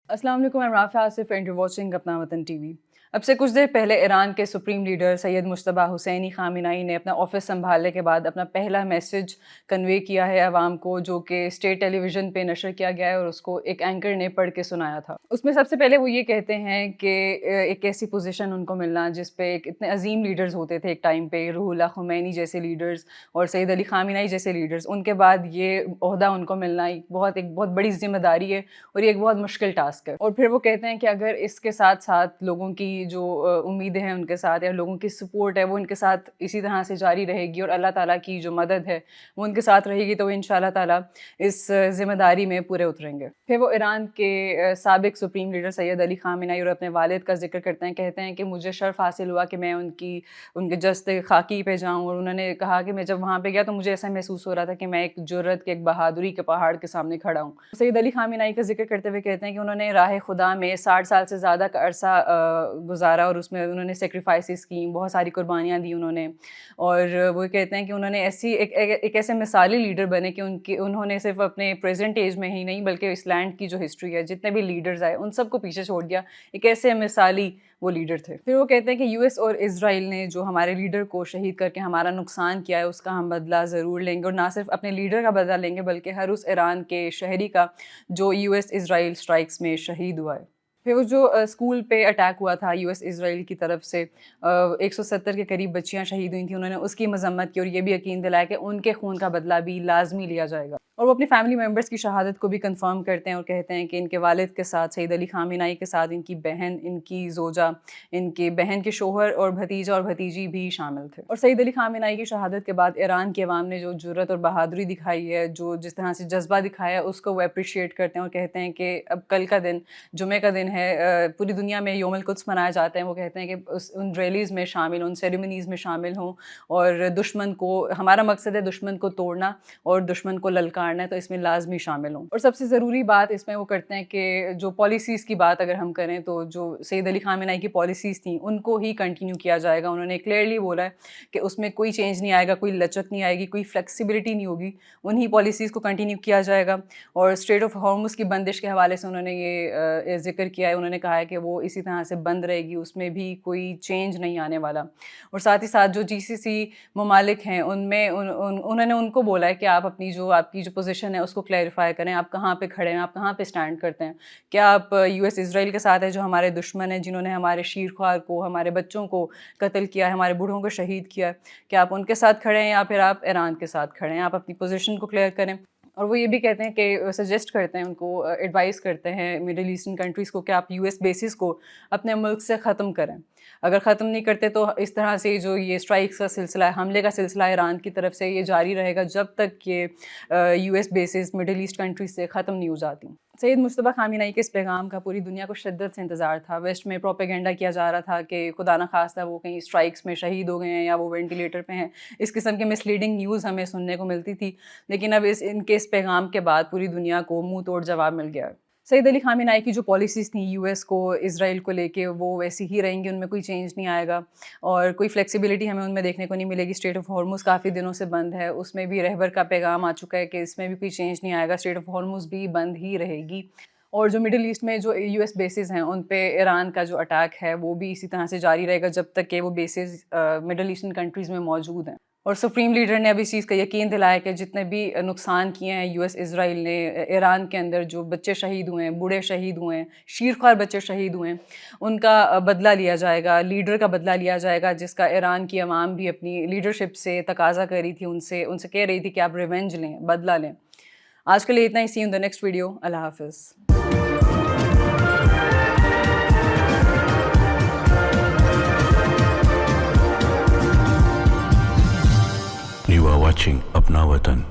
अस्सलाम वालेकुम, मैं Rafia Asif and you watching अपना वतन टीवी। अब से कुछ देर पहले ईरान के supreme leader Syed Mojtaba Hosseini Khamenei ने अपना ऑफिस संभालने के बाद अपना पहला मैसेज कन्वे किया है अवाम को, जो कि स्टेट टेलीविज़न पे नशर किया गया है और उसको एक एंकर ने पढ़ के सुनाया था। उसमें सबसे पहले वो ये कहते हैं कि एक ऐसी पोजीशन उनको मिलना जिस पे एक इतने अजीम लीडर्स होते थे एक टाइम पे, रूहुल्लाह ख़ुमैनी जैसे लीडर्स और सैयद अली ख़ामेनी जैसे लीडर्स, उनके बाद ये ओहदा उनको मिलना एक बहुत बड़ी ज़िम्मेदारी है और ये एक बहुत मुश्किल टास्क है। और फिर वो कहते हैं कि अगर इसके साथ साथ लोगों की जो उम्मीदें हैं उनके साथ या लोगों की सपोर्ट है वो इनके साथ इसी तरह से जारी रहेगी और अल्लाह ताला की जो मदद है वो उनके साथ रहेगी, तो वो इंशाअल्लाह ताला इस ज़िम्मेदारी में पूरे उतरेंगे। फिर वो ईरान के साबिक supreme leader Syed Ali Khamenei और अपने वालिद का ज़िक्र करते हैं, कहते हैं कि मुझे शर्फ़ हासिल हुआ कि मैं उनके जस्ते खाकी पे जाऊँ, और उन्होंने कहा कि मैं जब वहाँ पे गया तो मुझे ऐसा महसूस हो रहा था कि मैं एक जुर्रत के, एक बहादुरी के पहाड़ के सामने खड़ा हूँ। सैयद अली ख़ामेनी का ज़िक्र करते हुए कहते हैं कि उन्होंने राह खुदा में 60 साल से ज़्यादा का अरसा गुजारा और उसमें उन्होंने सेक्रीफाइसेस की, बहुत सारी कुर्बानियाँ दी उन्होंने। और वो कहते हैं कि उन्होंने ऐसी एक ऐसे मिसाली लीडर बने कि उन्होंने सिर्फ अपने प्रेजेंट एज में ही नहीं बल्कि इस लैंड की जो हिस्ट्री है, जितने भी लीडर्स आए उन सबको पीछे छोड़ दिया। एक ऐसे मिसाली वो लीडर थे। फिर वो कहते हैं कि यूएस और इजराइल ने जो हमारे लीडर को शहीद करके हमारा नुकसान किया है उसका हम बदला ज़रूर लेंगे, और ना सिर्फ अपने लीडर का बदला लेंगे बल्कि हर उस ईरान के शहरी का जो यूएस इजराइल स्ट्राइक्स में शहीद हुआ है। फिर वो जो स्कूल पे अटैक हुआ था यूएस इजराइल की तरफ से, 170 के करीब बच्चियां शहीद हुई थीं, उन्होंने उसकी मजम्मत की और ये भी यकीन दिलाया कि उनके खून का बदला भी लाजमी लिया जाएगा। और वो अपनी फैमिली मेम्बर्स की शहादत को भी कंफर्म करते हैं और कहते हैं कि इनके वालिद के साथ सैयद अली ख़ामेनी के साथ इनकी बहन, इनकी ज़ोजा, इनके बहन के शोहर और भतीजा और भतीजी भी शामिल थे। और सैयद अली ख़ामेनी की शहादत के बाद ईरान की अवाम ने जो जुर्रत और बहादुरी दिखाई है, जो जिस तरह से जज्बा दिखाया है, उसको वो अप्रिशिएट करते हैं और कहते हैं कि अब कल का दिन जुमे का दिन है, पूरी दुनिया में यौमुल कुद्स मनाया जाता है। वो कहते हैं कि उन रैलीज़ में शामिल, उन सेरेमनीज़ में शामिल हों और दुश्मन को, हमारा मकसद है दुश्मन को तोड़ना और दुश्मन को ललकारना है, तो इसमें लाजमी शामिल हों। और सबसे ज़रूरी बात इसमें वो करते हैं कि जो पॉलिसीज़ की बात अगर हम करें तो जो सैयद अली ख़ामेनी की पॉलिसीज़ थी उनको ही कंटिन्यू किया जाएगा। उन्होंने क्लियरली बोला है कि उसमें कोई चेंज नहीं आएगा, कोई लचक नहीं आएगी, कोई फ्लेक्सिबिलिटी नहीं होगी, उन्हीं पॉलिसीज़ को कंटिन्यू किया जाएगा। और स्ट्रेट ऑफ हॉर्मुज़ की बंदिश के हवाले से उन्होंने ये ज़िक्र किया है, उन्होंने कहा है कि वो इसी तरह से बंद रहेगी, उसमें भी कोई चेंज नहीं आने वाला। और साथ ही साथ जो जीसीसी ममालिक हैं उनमें उन्होंने उनको बोला है कि आप अपनी जो आपकी जो पोजीशन है उसको क्लैरिफाई करें, आप कहाँ पे खड़े हैं, आप कहाँ पे स्टैंड करते हैं। क्या आप यूएस इजराइल के साथ है जो हमारे दुश्मन हैं, जिन्होंने हमारे शीरख्वार को, हमारे बच्चों को कत्ल किया है, हमारे बूढ़ों को शहीद किया है, क्या आप उनके साथ खड़े हैं या फिर आप ईरान के साथ खड़े हैं? आप अपनी पोजीशन को क्लियर करें। और वो ये भी कहते हैं कि सजेस्ट करते हैं, उनको एडवाइस करते हैं मिडिल ईस्टर्न कंट्रीज़ को कि आप यूएस बेसिस को अपने मुल्क से ख़त्म करें। अगर ख़त्म नहीं करते तो इस तरह से जो ये स्ट्राइक्स का सिलसिला है, हमले का सिलसिला ईरान की तरफ से ये जारी रहेगा जब तक ये US basis middle east countries से ख़त्म नहीं हो जाती। सैयद मुज्तबा ख़ामेनी के इस पैगाम का पूरी दुनिया को शिद्दत से इंतज़ार था। वेस्ट में प्रोपेगेंडा किया जा रहा था कि खुदा न खास्ता वो कहीं स्ट्राइक्स में शहीद हो गए हैं या वो वेंटिलेटर पे हैं। इस किस्म के मिसलीडिंग न्यूज़ हमें सुनने को मिलती थी, लेकिन अब इनके इस पैगाम के बाद पूरी दुनिया को मुँह तोड़ जवाब मिल गया है। सैयद अली ख़ामेनी की जो पॉलिसीज़ थी यूएस को, इजराइल को लेके, वो वैसी ही रहेंगी, उनमें कोई चेंज नहीं आएगा और कोई फ्लेक्सिबिलिटी हमें उनमें देखने को नहीं मिलेगी। स्ट्रेट ऑफ हॉर्मुज़ काफ़ी दिनों से बंद है, उसमें भी रहबर का पैगाम आ चुका है कि इसमें भी कोई चेंज नहीं आएगा, स्ट्रेट ऑफ हॉर्मुज़ भी बंद ही रहेगी। और जो मिडिल ईस्ट में जो यूएस बेसिस हैं उन पे ईरान का जो अटैक है वो भी इसी तरह से जारी रहेगा जब तक कि वो बेसिस मिडिल ईस्टर्न कंट्रीज़ में मौजूद हैं। और सुप्रीम लीडर ने अभी इस चीज़ का यकीन दिलाया कि जितने भी नुकसान किए हैं यूएस इजराइल ने ईरान के अंदर, जो बच्चे शहीद हुए हैं, बूढ़े शहीद हुए हैं, शीरख्वार बच्चे शहीद हुए हैं, उनका बदला लिया जाएगा, लीडर का बदला लिया जाएगा, जिसका ईरान की अवाम भी अपनी लीडरशिप से तकाजा कर रही थी, उनसे कह रही थी कि आप रिवेंज लें, बदला लें। आज के लिए इतना ही। See you in the next video. अल्लाह हाफ़िज़। You are watching Apna Watan.